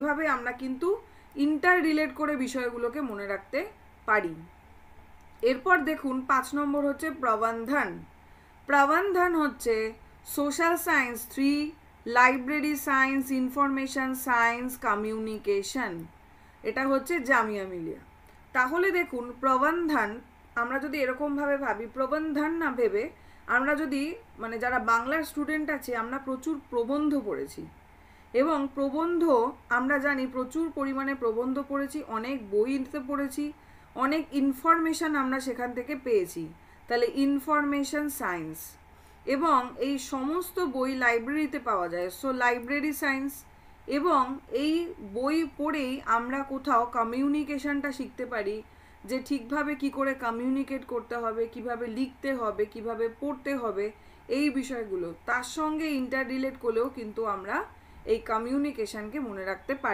এভাবে আমরা কিন্তু ইন্টার রিলেট করে বিষয়গুলোকে মনে রাখতে পারি। এরপর দেখুন 5 নম্বর হচ্ছে প্রবন্ধন। প্রবন্ধন হচ্ছে social science 3, library science, information science, communication. এটা হচ্ছে জামিয়া মিলিয়া। তাহলে দেখুন প্রবন্ধন আমরা যদি এরকমভাবে ভাবি, প্রবন্ধন না ভেবে আমরা যদি মানে যারা বাংলার স্টুডেন্ট আছে আমরা প্রচুর প্রবন্ধ পড়েছি, এবং প্রবন্ধ আমরা জানি প্রচুর পরিমাণে প্রবন্ধ পড়েছি, অনেক বইতে পড়েছি, অনেক ইনফরমেশান আমরা সেখান থেকে পেয়েছি। তাহলে ইনফরমেশন সায়েন্স, এবং এই সমস্ত বই লাইব্রেরিতে পাওয়া যায়, সো লাইব্রেরি সায়েন্স। এবং এই বই পড়েই আমরা কোথাও কমিউনিকেশনটা শিখতে পারি, যে ঠিকভাবে কি করে কমিউনিকেট করতে হবে, কিভাবে লিখতে হবে, কিভাবে পড়তে হবে, এই বিষয়গুলো তার সঙ্গে ইন্টার রিলেট করলেও কিন্তু আমরা এই কমিউনিকেশনকে মনে রাখতে পারি।